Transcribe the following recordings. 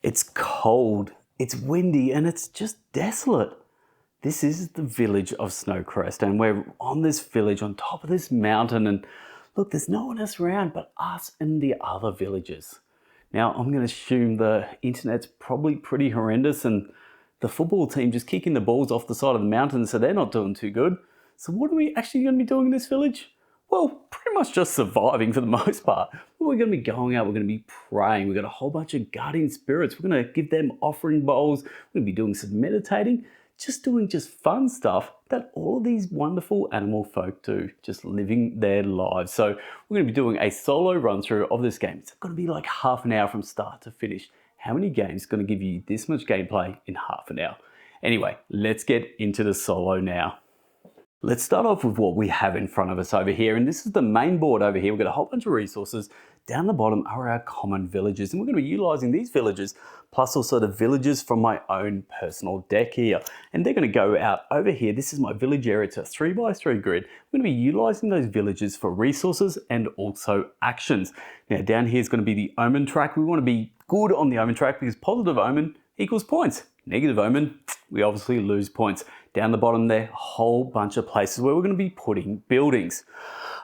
It's cold, it's windy, and it's just desolate. This is the village of Snowcrest, and we're on this village on top of this mountain, and look, there's no one else around but us and the other villagers. Now, I'm going to assume the internet's probably pretty horrendous, and the football team just kicking the balls off the side of the mountain, so they're not doing too good. So what are we actually going to be doing in this village? Well, pretty much just surviving for the most part. But we're going to be going out, we're going to be praying, we've got a whole bunch of guardian spirits, we're going to give them offering bowls, we're going to be doing some meditating, doing fun stuff that all of these wonderful animal folk do, just living their lives. So we're going to be doing a solo run through of this game. It's going to be like half an hour from start to finish. How many games are going to give you this much gameplay in half an hour? Anyway, let's get into the solo now. Let's start off with what we have in front of us over here, and this is the main board over here. We've got a whole bunch of resources. Down the bottom are our common villages, and we're going to be utilizing these villages, plus also the villages from my own personal deck here. And they're going to go out over here. This is my village area. It's a 3x3 grid. We're going to be utilizing those villages for resources and also actions. Now down here is going to be the omen track. We want to be good on the omen track because positive omen equals points. Negative omen, we obviously lose points. Down the bottom there, a whole bunch of places where we're going to be putting buildings.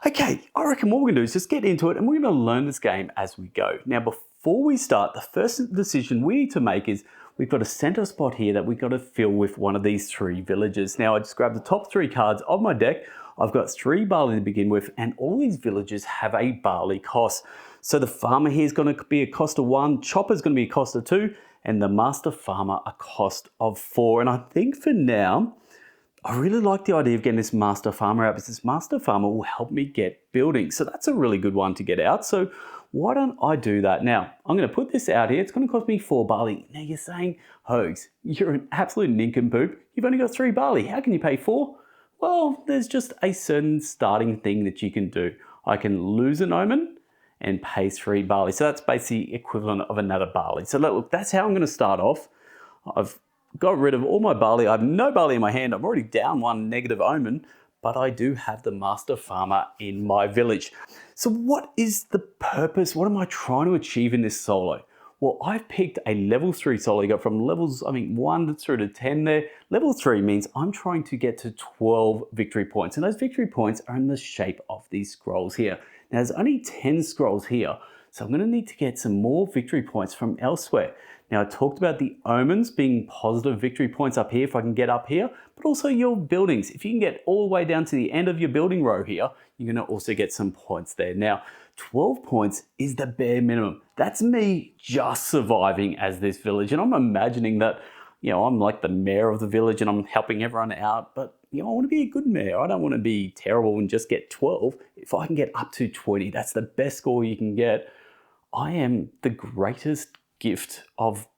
Okay, I reckon what we're going to do is just get into it, and we're going to learn this game as we go. Now, before we start, the first decision we need to make is we've got a center spot here that we've got to fill with one of these three villages. Now, I just grabbed the top three cards of my deck. I've got 3 barley to begin with, and all these villages have a barley cost. So the farmer here is going to be a cost of 1, chopper's going to be a cost of 2, and the master farmer a cost of 4. And I think for now, I really like the idea of getting this master farmer out, because this master farmer will help me get buildings. So that's a really good one to get out. So why don't I do that now? I'm going to put this out here. It's going to cost me 4 barley. Now you're saying, Hogs, you're an absolute nincompoop. You've only got 3 barley. How can you pay 4? Well, there's just a certain starting thing that you can do. I can lose an omen and pay 3 barley. So that's basically equivalent of another barley. So look, that's how I'm going to start off. I've got rid of all my barley. I have no barley in my hand. I'm already down 1 negative omen, but I do have the master farmer in my village. So what is the purpose? What am I trying to achieve in this solo? Well, I've picked a level 3 solo. You got from levels, 1 through to 10 there. Level 3 means I'm trying to get to 12 victory points, and those victory points are in the shape of these scrolls here. Now, there's only 10 scrolls here, so I'm going to need to get some more victory points from elsewhere. Now, I talked about the omens being positive victory points up here if I can get up here, but also your buildings. If you can get all the way down to the end of your building row here, you're going to also get some points there. Now, 12 points is the bare minimum. That's me just surviving as this village, and I'm imagining that, I'm like the mayor of the village and I'm helping everyone out, but I want to be a good mayor. I don't want to be terrible and just get 12. If I can get up to 20, that's the best score you can get. I am the greatest gift of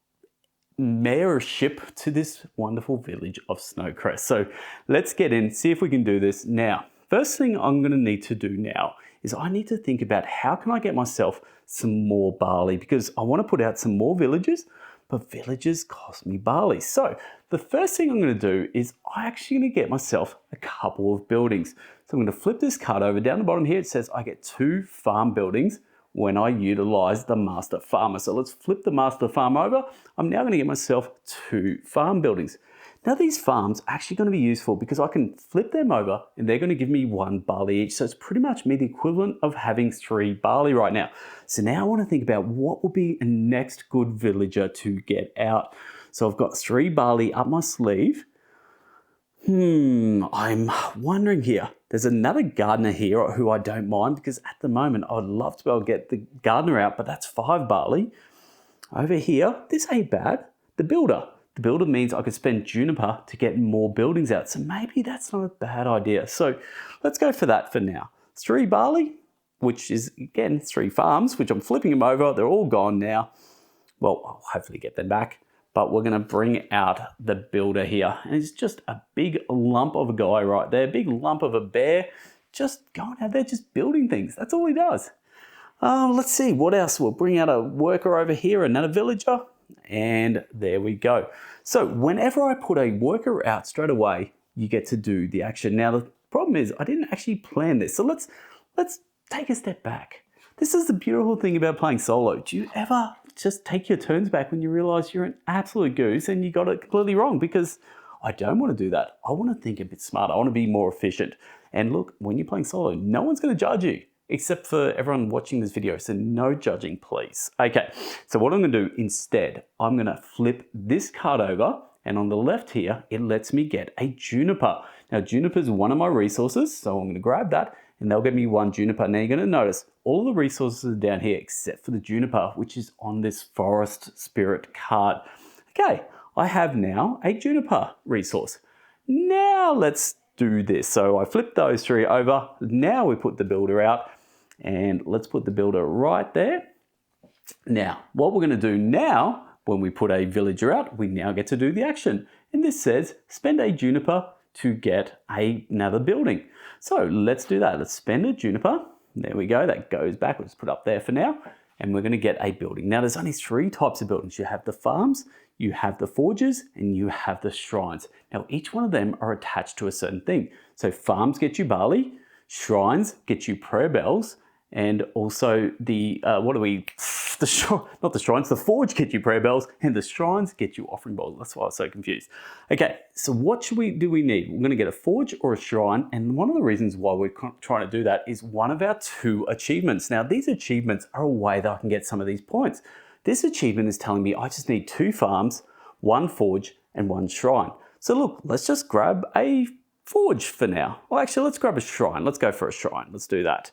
mayorship to this wonderful village of Snowcrest. So let's get in, see if we can do this. Now, first thing I'm going to need to do now is I need to think about how can I get myself some more barley, because I want to put out some more villages, but villages cost me barley. So the first thing I'm going to do is I'm actually going to get myself a couple of buildings. So I'm going to flip this card over. Down the bottom here, it says I get 2 farm buildings when I utilize the master farmer. So let's flip the master farm over. I'm now going to get myself 2 farm buildings. Now these farms are actually going to be useful because I can flip them over and they're going to give me 1 barley each. So it's pretty much me the equivalent of having 3 barley right now. So now I want to think about what will be a next good villager to get out. So I've got 3 barley up my sleeve. I'm wondering here. There's another gardener here who I don't mind, because at the moment I would love to be able to get the gardener out, but that's 5 barley. Over here, this ain't bad. The builder. The builder means I could spend juniper to get more buildings out. So maybe that's not a bad idea. So let's go for that for now. 3 barley, which is again 3 farms, which I'm flipping them over. They're all gone now. Well, I'll hopefully get them back. But we're going to bring out the builder here. And it's just a big lump of a guy right there. Big lump of a bear. Just going out there, just building things. That's all he does. Let's see, what else? We'll bring out a worker over here, another villager. And there we go. So whenever I put a worker out straight away, you get to do the action. Now, the problem is I didn't actually plan this. So let's take a step back. This is the beautiful thing about playing solo. Do you ever just take your turns back when you realize you're an absolute goose and you got it completely wrong, because I don't want to do that. I want to think a bit smarter. I want to be more efficient. And look, when you're playing solo, no one's going to judge you except for everyone watching this video. So no judging, please. Okay, so what I'm going to do instead, I'm going to flip this card over, and on the left here, it lets me get a juniper. Now, juniper is one of my resources, so I'm going to grab that, and they'll get me one juniper. Now, you're going to notice all the resources are down here except for the juniper, which is on this forest spirit card. Okay, I have now a juniper resource. Now let's do this. So I flip those three over. Now we put the builder out, and let's put the builder right there. Now, what we're going to do now, when we put a villager out, we now get to do the action. And this says, spend a juniper to get another building. So let's do that. Let's spend a juniper. There we go. That goes back. We'll just put up there for now. And we're going to get a building. Now, there's only three types of buildings. You have the farms, you have the forges, and you have the shrines. Now, each one of them are attached to a certain thing. So farms get you barley, shrines get you prayer bells, and also the forge get you prayer bells, and the shrines get you offering bowls. That's why I was so confused. Okay, so what do we need? We're going to get a forge or a shrine, and one of the reasons why we're trying to do that is one of our 2 achievements. Now, these achievements are a way that I can get some of these points. This achievement is telling me I just need 2 farms, 1 forge, and 1 shrine. So look, let's just grab a forge for now. Well, actually, let's grab a shrine. Let's go for a shrine. Let's do that.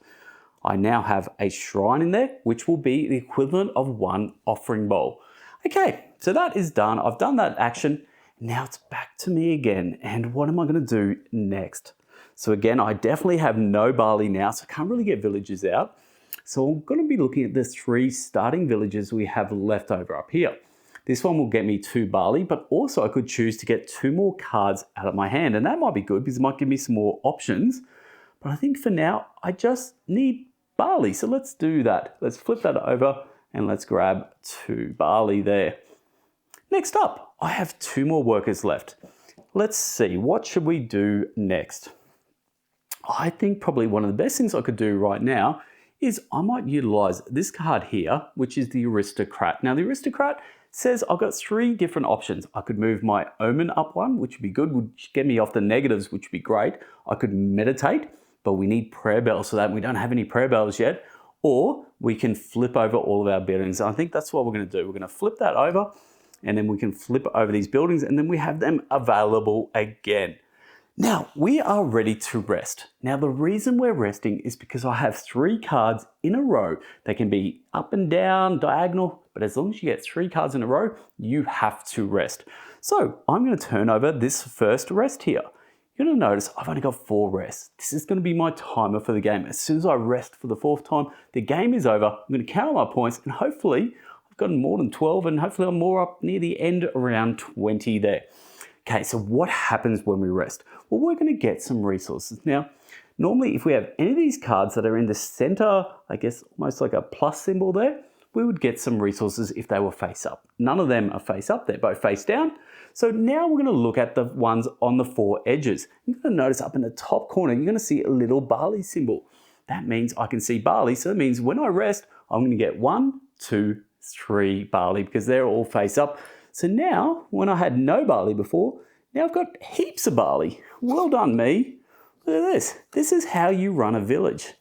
I now have a shrine in there, which will be the equivalent of 1 offering bowl. Okay, so that is done. I've done that action. Now it's back to me again. And what am I going to do next? So again, I definitely have no barley now, so I can't really get villagers out. So I'm going to be looking at the 3 starting villages we have left over up here. This one will get me 2 barley, but also I could choose to get 2 more cards out of my hand. And that might be good because it might give me some more options. But I think for now, I just need barley. So let's do that. Let's flip that over and let's grab 2 barley there. Next up, I have 2 more workers left. Let's see, what should we do next? I think probably one of the best things I could do right now is I might utilize this card here, which is the aristocrat. Now, the aristocrat says I've got 3 different options. I could move my omen up 1, which would be good, would get me off the negatives, which would be great. I could meditate, but we need prayer bells so that we don't have any prayer bells yet. Or we can flip over all of our buildings. I think that's what we're going to do. We're going to flip that over, and then we can flip over these buildings, and then we have them available again. Now, we are ready to rest. Now, the reason we're resting is because I have 3 cards in a row. They can be up and down, diagonal, but as long as you get 3 cards in a row, you have to rest. So I'm going to turn over this first rest here. You're going to notice I've only got 4 rests. This is going to be my timer for the game. As soon as I rest for the 4th time, the game is over. I'm going to count my points, and hopefully I've gotten more than 12, and hopefully I'm more up near the end, around 20 there. Okay, so what happens when we rest? Well, we're going to get some resources. Now, normally if we have any of these cards that are in the center, I guess almost like a plus symbol there, we would get some resources if they were face up. None of them are face up, they're both face down. So now we're going to look at the ones on the 4 edges. You're going to notice up in the top corner, you're going to see a little barley symbol. That means I can see barley, so that means when I rest, I'm going to get 1, 2, 3 barley because they're all face up. So now, when I had no barley before, now I've got heaps of barley. Well done, me. Look at this. This is how you run a village.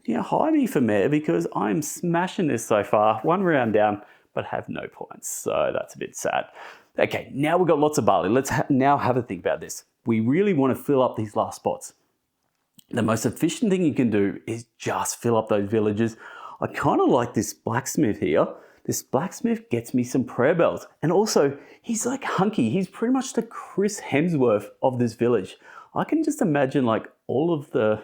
You know, hire me for mayor because I'm smashing this so far. 1 round down, but have no points. So that's a bit sad. Okay, now we've got lots of barley. Let's now have a think about this. We really want to fill up these last spots. The most efficient thing you can do is just fill up those villages. I kind of like this blacksmith here. This blacksmith gets me some prayer bells. And also, he's like hunky. He's pretty much the Chris Hemsworth of this village. I can just imagine like all of the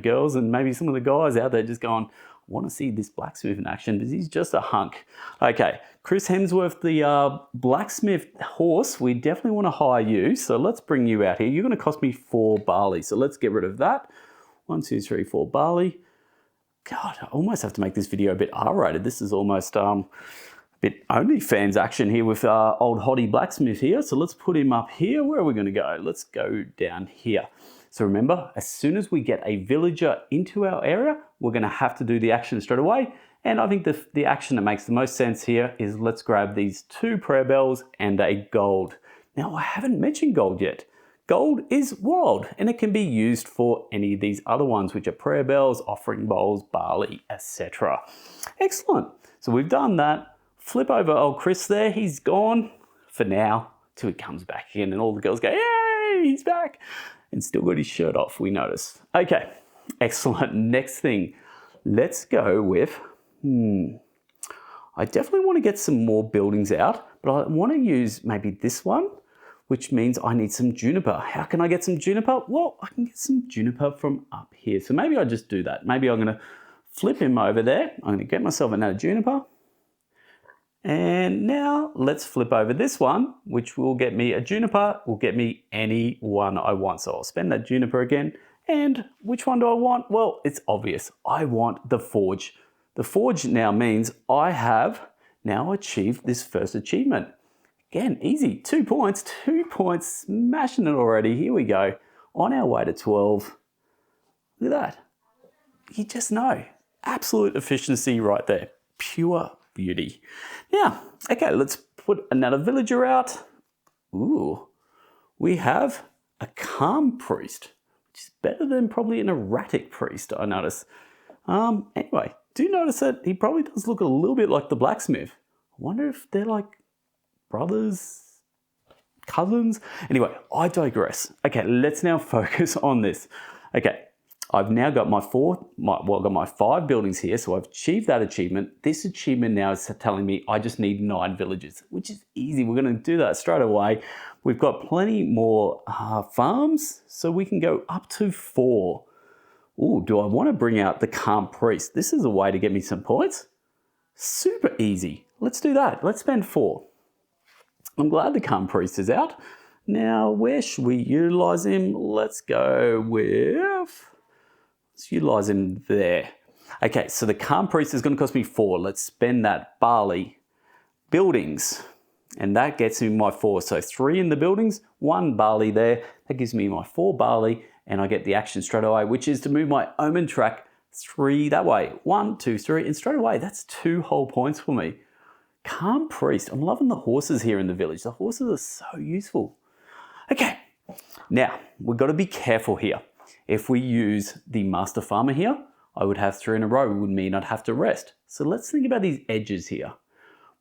girls and maybe some of the guys out there just going, I want to see this blacksmith in action because he's just a hunk. Okay, Chris Hemsworth, the blacksmith horse, we definitely want to hire you. So let's bring you out here. You're going to cost me 4 barley. So let's get rid of that. 1, 2, 3, 4 barley. God, I almost have to make this video a bit R-rated. This is almost a bit OnlyFans action here with old hottie blacksmith here. So let's put him up here. Where are we going to go? Let's go down here. So remember, as soon as we get a villager into our area, we're going to have to do the action straight away. And I think the action that makes the most sense here is let's grab these 2 prayer bells and a gold. Now, I haven't mentioned gold yet. Gold is wild, and it can be used for any of these other ones, which are prayer bells, offering bowls, barley, etc. Excellent. So we've done that. Flip over old Chris there. He's gone for now till he comes back again, and all the girls go, yay, he's back. And still got his shirt off, we notice. Okay, excellent. Next thing, let's go with, I definitely want to get some more buildings out, but I want to use maybe this one, which means I need some juniper. How can I get some juniper? Well, I can get some juniper from up here. So maybe I just do that. Maybe I'm going to flip him over there. I'm going to get myself another juniper. And now let's flip over this one, which will get me a juniper, will get me any one I want. So I'll spend that juniper again. And which one do I want? Well, it's obvious. I want the forge. The forge now means I have now achieved this first achievement. Again, easy, 2 points, smashing it already. Here we go, on our way to 12. Look at that. You just know, absolute efficiency right there, pure beauty. Now, okay, let's put another villager out. Ooh, we have a calm priest, which is better than probably an erratic priest, I notice. Anyway, do notice that he probably does look a little bit like the blacksmith. I wonder if they're like brothers, cousins. Anyway, I digress. Okay, let's now focus on this. Okay, I've now got I've got my 5 buildings here, so I've achieved that achievement. This achievement now is telling me I just need 9 villages, which is easy. We're going to do that straight away. We've got plenty more farms, so we can go up to 4. Ooh, do I want to bring out the calm priest? This is a way to get me some points. Super easy. Let's do that. Let's spend 4. I'm glad the calm priest is out. Now, where should we utilize him? Let's utilize him there. Okay, so the calm priest is going to cost me 4. Let's spend that barley. Buildings, and that gets me my 4. So 3 in the buildings, 1 barley there. That gives me my 4 barley, and I get the action straight away, which is to move my omen track 3 that way. 1, 2, 3, and straight away, that's 2 whole points for me. Calm priest. I'm loving the horses here in the village. The horses are so useful. Okay, now we've got to be careful here. If we use the master farmer here, I would have 3 in a row. It would mean I'd have to rest. So let's think about these edges here.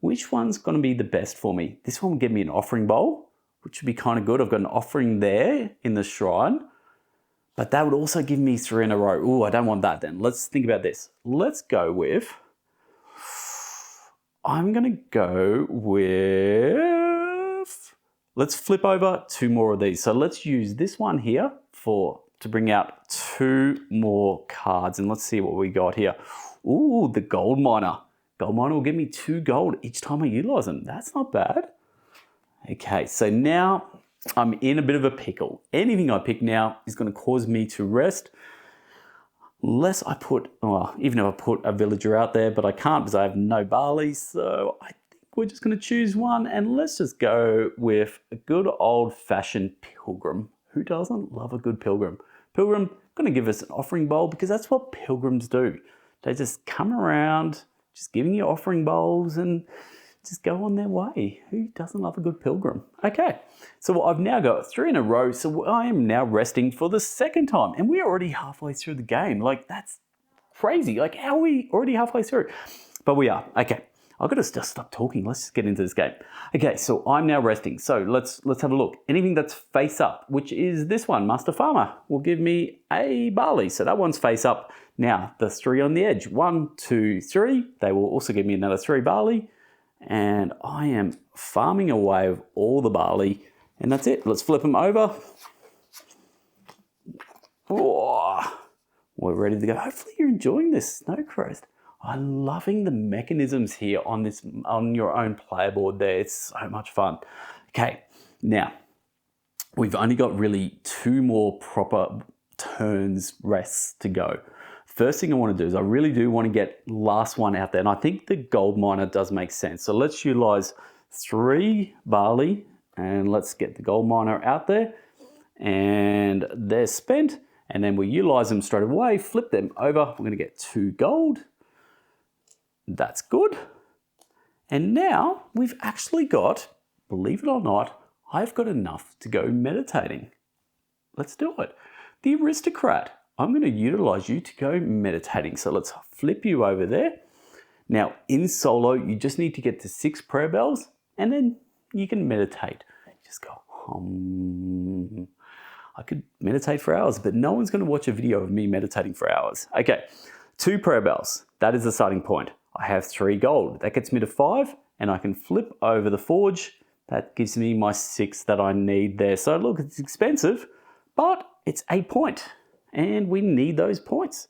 Which one's going to be the best for me? This one will give me an offering bowl, which would be kind of good. I've got an offering there in the shrine, but that would also give me 3 in a row. Ooh, I don't want that then. Let's think about this. Let's go with... I'm going to go with, let's flip over 2 more of these. So let's use this one here to bring out 2 more cards. And let's see what we got here. Ooh, the gold miner. Gold miner will give me 2 gold each time I utilize them. That's not bad. Okay, so now I'm in a bit of a pickle. Anything I pick now is going to cause me to rest. Unless I put, even if I put a villager out there, but I can't because I have no barley. So I think we're just going to choose one, and let's just go with a good old fashioned pilgrim. Who doesn't love a good pilgrim? Pilgrim going to give us an offering bowl because that's what pilgrims do. They just come around, just giving you offering bowls and just go on their way. Who doesn't love a good pilgrim? Okay, so I've now got 3 in a row, so I am now resting for the 2nd time, and we're already halfway through the game. Like, that's crazy. Like, how are we already halfway through? But we are. Okay, I've got to just stop talking. Let's just get into this game. Okay, so I'm now resting. So let's have a look. Anything that's face up, which is this one, Master Farmer, will give me a barley. So that one's face up. Now, the 3 on the edge, 1, 2, 3. They will also give me another 3 barley. And I am farming away with all the barley, and that's it. Let's flip them over. Oh, we're ready to go. Hopefully you're enjoying this Snowcrest. I'm loving the mechanisms here on your own player board there. It's so much fun. Okay, now we've only got really 2 more proper turns rests to go. First thing I want to do is I really do want to get last one out there, and I think the gold miner does make sense. So let's utilize 3 barley, and let's get the gold miner out there, and they're spent, and then we utilize them straight away, flip them over. We're going to get 2 gold, That's good. And now we've actually got, believe it or not, I've got enough to go meditating. Let's do it. The aristocrat, I'm going to utilize you to go meditating. So let's flip you over there. Now in solo, you just need to get to 6 prayer bells and then you can meditate. Just go, I could meditate for hours, but no one's going to watch a video of me meditating for hours. Okay, 2 prayer bells. That is the starting point. I have 3 gold. That gets me to 5 and I can flip over the forge. That gives me my 6 that I need there. So look, it's expensive, but it's a point and we need those points.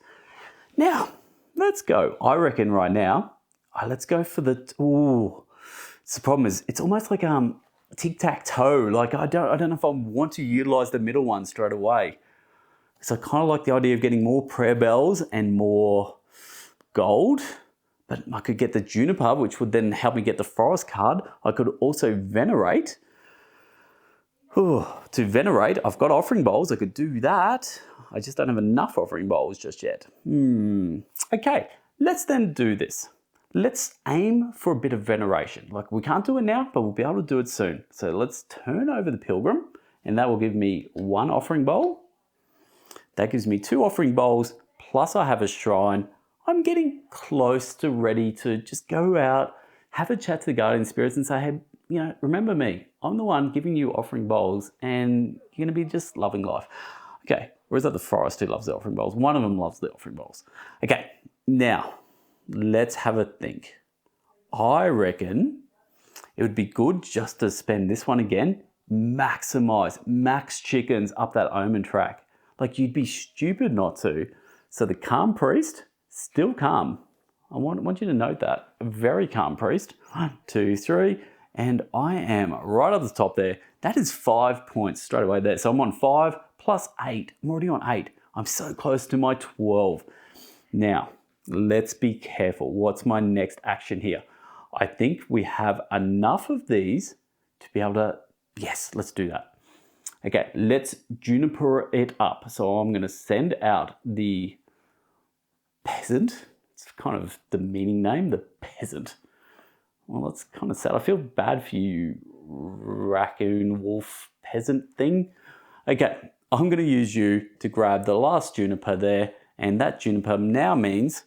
Now, let's go. I reckon right now, let's go for the, the problem is it's almost like tic-tac-toe. Like I don't know if I want to utilize the middle one straight away. So I kind of like the idea of getting more prayer bells and more gold. But I could get the Juniper, which would then help me get the Forest card. I could also Venerate. To Venerate, I've got Offering Bowls. I could do that. I just don't have enough Offering Bowls just yet. Okay, let's then do this. Let's aim for a bit of Veneration. Like we can't do it now, but we'll be able to do it soon. So let's turn over the Pilgrim, and that will give me 1 Offering Bowl. That gives me 2 Offering Bowls, plus I have a Shrine. I'm getting close to ready to just go out, have a chat to the guardian spirits and say, hey, remember me. I'm the one giving you Offering Bowls and you're going to be just loving life. Okay, or is that the Forest who loves the Offering Bowls? One of them loves the Offering Bowls. Okay, now let's have a think. I reckon it would be good just to spend this one again, maximize, max chickens up that Omen track. Like you'd be stupid not to. So the Calm Priest, still calm. I want you to note that. A very calm priest. 1, 2, 3. And I am right at the top there. That is 5 points straight away there. So I'm on 5 plus 8. I'm already on 8. I'm so close to my 12. Now, let's be careful. What's my next action here? I think we have enough of these to be able to, yes, let's do that. Okay, let's Juniper it up. So I'm going to send out the Peasant. It's kind of the meaning name, the Peasant. Well, that's kind of sad. I feel bad for you, raccoon, wolf, peasant thing. Okay, I'm going to use you to grab the last Juniper there, and that Juniper now means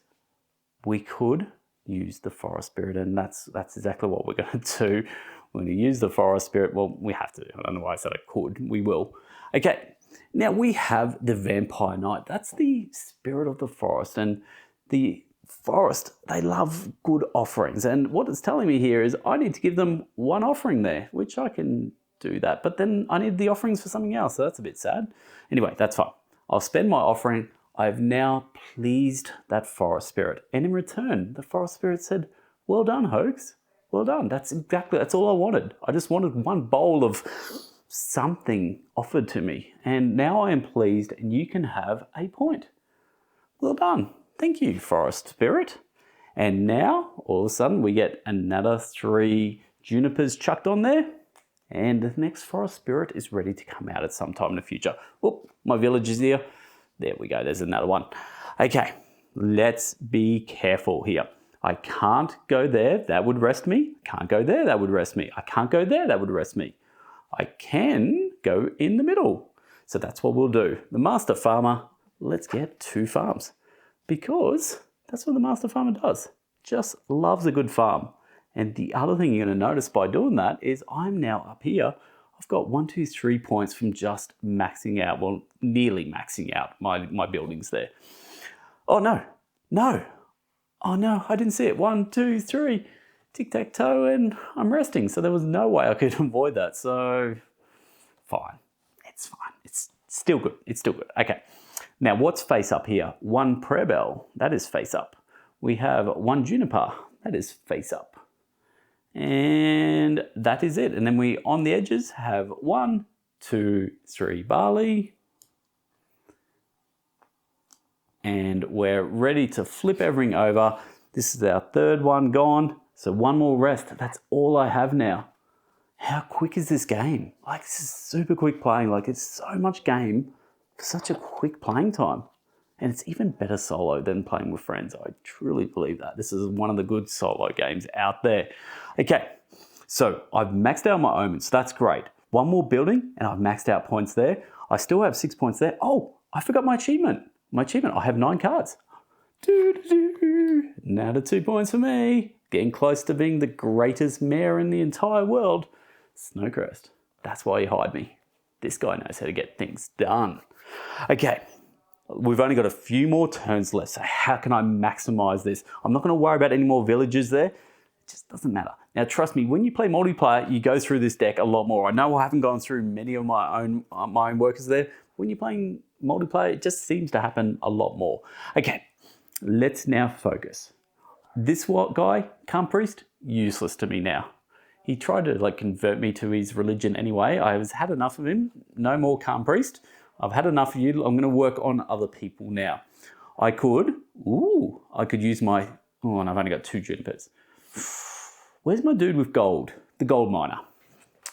we could use the Forest Spirit, and that's exactly what we're going to do. We're going to use the Forest Spirit. Well, we have to. I don't know why I said I could. We will. Okay. Now we have the Vampire Knight. That's the spirit of the forest, and the forest, they love good offerings. And what it's telling me here is I need to give them 1 offering there, which I can do that. But then I need the offerings for something else, so that's a bit sad. Anyway, that's fine. I'll spend my offering. I've now pleased that forest spirit. And in return, the forest spirit said, well done, Hoax. Well done. That's all I wanted. I just wanted 1 bowl of something offered to me, and now I am pleased and you can have a point. Well done. Thank you, Forest Spirit. And now all of a sudden we get another 3 Junipers chucked on there, and the next Forest Spirit is ready to come out at some time in the future. Oh, my village is here. There we go. There's another one. Okay, let's be careful here. I can't go there. That would rest me. Can't go there. That would rest me. I can't go there. That would rest me. I can go in the middle. So that's what we'll do. The Master Farmer, let's get 2 farms, because that's what the Master Farmer does. Just loves a good farm. And the other thing you're going to notice by doing that is I'm now up here. I've got 1, 2, 3 points from just maxing out, well, nearly maxing out my buildings there. Oh no, no. Oh no, I didn't see it. 1, 2, 3. Tic-tac-toe, and I'm resting. So there was no way I could avoid that. So fine. It's fine. It's still good. It's still good. Okay. Now what's face up here? 1 prayer bell. That is face up. We have 1 Juniper. That is face up. And that is it. And then we, on the edges, have 1, 2, 3 barley. And we're ready to flip everything over. This is our 3rd one gone. So 1 more rest. That's all I have now. How quick is this game? Like, this is super quick playing. Like, it's so much game for such a quick playing time. And it's even better solo than playing with friends. I truly believe that. This is one of the good solo games out there. Okay, so I've maxed out my omens. That's great. One more building and I've maxed out points there. I still have 6 points there. Oh, I forgot my achievement. My achievement, I have 9 cards. Now to 2 points for me. Getting close to being the greatest mayor in the entire world. Snowcrest. That's why you hide me. This guy knows how to get things done. Okay, we've only got a few more turns left, so how can I maximize this? I'm not going to worry about any more villages there. It just doesn't matter. Now, trust me, when you play multiplayer, you go through this deck a lot more. I know I haven't gone through many of my own workers there. When you're playing multiplayer, it just seems to happen a lot more. Okay, let's now focus. This guy, Calm Priest, useless to me now. He tried to convert me to his religion anyway. I've had enough of him. No more Calm Priest. I've had enough of you. I'm going to work on other people now. I could use my, and I've only got 2 junipers. Where's my dude with gold? The gold miner.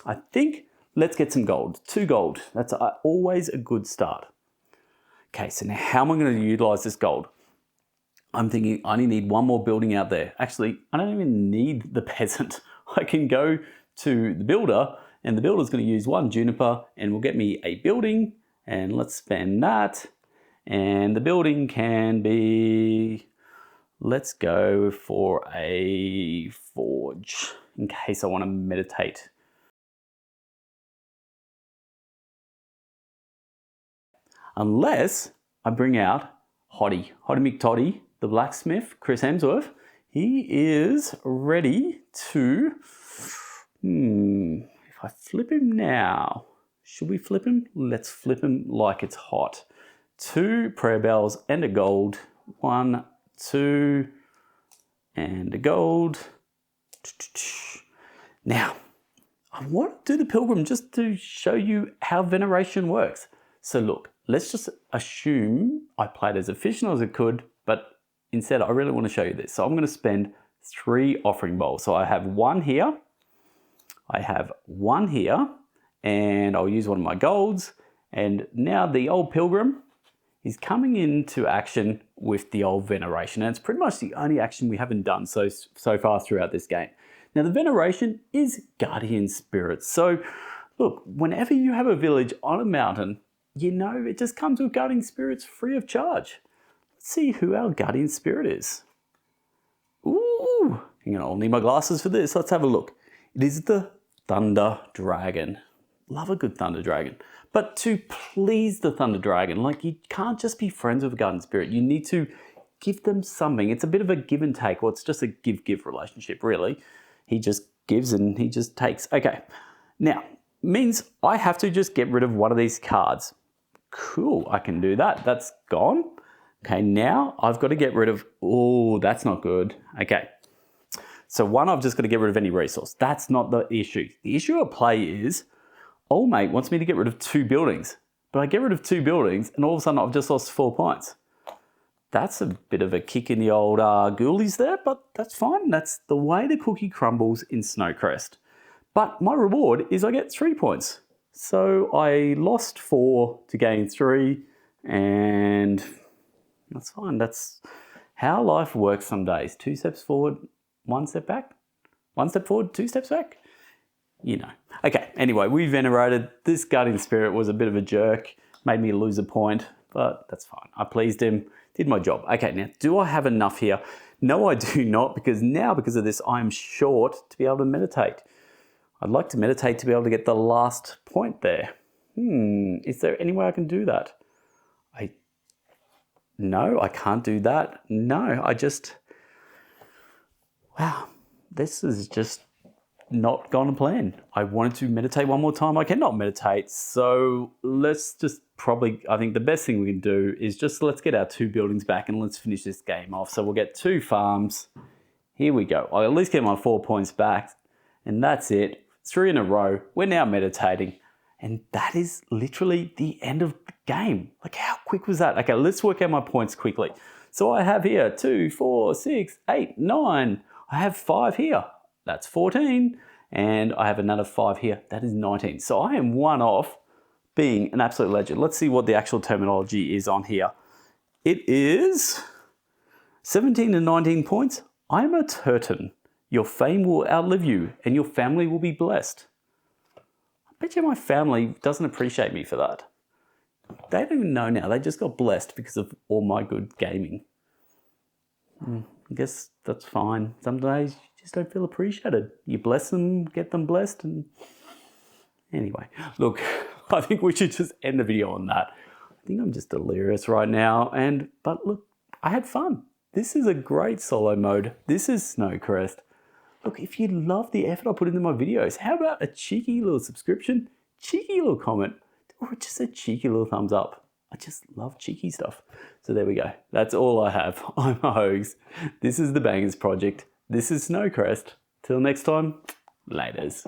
I think let's get some gold. 2 gold. That's always a good start. Okay, so now how am I going to utilize this gold? I'm thinking I only need 1 more building out there. Actually, I don't even need the peasant. I can go to the builder and the builder's going to use 1 juniper and will get me a building, and let's spend that. And the building can be, let's go for a forge in case I want to meditate. Unless I bring out Hottie McToddy, the blacksmith, Chris Hemsworth. He is ready to, if I flip him now, should we flip him? Let's flip him like it's hot. 2 prayer bells and a gold. 1, 2, and a gold. Now, I want to do the pilgrim just to show you how veneration works. So look, let's just assume I played as efficient as I could, but instead I really want to show you this. So I'm going to spend 3 offering bowls. So I have 1 here, I have 1 here, and I'll use one of my golds. And now the old pilgrim is coming into action with the old veneration. And it's pretty much the only action we haven't done so far throughout this game. Now the veneration is guardian spirits. So look, whenever you have a village on a mountain, you know it just comes with guardian spirits free of charge. Let's see who our guardian spirit is. Ooh, hang on, I'll need my glasses for this. Let's have a look. It is the Thunder Dragon. Love a good Thunder Dragon. But to please the Thunder Dragon, you can't just be friends with a guardian spirit. You need to give them something. It's a bit of a give and take. Well, it's just a give-give relationship, really. He just gives and he just takes. Okay, now, means I have to just get rid of one of these cards. Cool, I can do that. That's gone. Okay, now I've got to get rid of, that's not good. Okay, so 1, I've just got to get rid of any resource. That's not the issue. The issue at play is, old mate wants me to get rid of 2 buildings, but I get rid of 2 buildings and all of a sudden I've just lost 4 points. That's a bit of a kick in the old ghoulies there, but that's fine. That's the way the cookie crumbles in Snowcrest. But my reward is I get 3 points. So I lost 4 to gain 3, and that's fine. That's how life works some days. 2 steps forward, 1 step back. 1 step forward, 2 steps back. You know. Okay, anyway, we venerated. This guardian spirit was a bit of a jerk, made me lose a point, but that's fine. I pleased him, did my job. Okay, now, do I have enough here? No, I do not, because now, because of this, I'm short to be able to meditate. I'd like to meditate to be able to get the last point there. Is there any way I can do that? No, I can't do that. No, wow, this is just not gone to plan. I wanted to meditate one more time. I cannot meditate. So let's just I think the best thing we can do is just let's get our 2 buildings back and let's finish this game off. So we'll get 2 farms. Here we go. I'll at least get my 4 points back. And that's it. 3 in a row. We're now meditating. And that is literally the end of the game. How quick was that? Okay, let's work out my points quickly. So I have here 2, 4, 6, 8, 9. I have 5 here. That's 14. And I have another 5 here. That is 19. So I am 1 off being an absolute legend. Let's see what the actual terminology is on here. It is 17 and 19 points. I'm a turton. Your fame will outlive you and your family will be blessed. I bet you my family doesn't appreciate me for that. They don't even know now. They just got blessed because of all my good gaming. I guess that's fine. Some days you just don't feel appreciated. You bless them, get them blessed, and anyway, look, I think we should just end the video on that. I think I'm just delirious right now, but look, I had fun. This is a great solo mode. This is Snowcrest. Look, if you love the effort I put into my videos, how about a cheeky little subscription, cheeky little comment, or just a cheeky little thumbs up? I just love cheeky stuff. So there we go. That's all I have. I'm a Hoax. This is the Bangers Project. This is Snowcrest. Till next time, laters.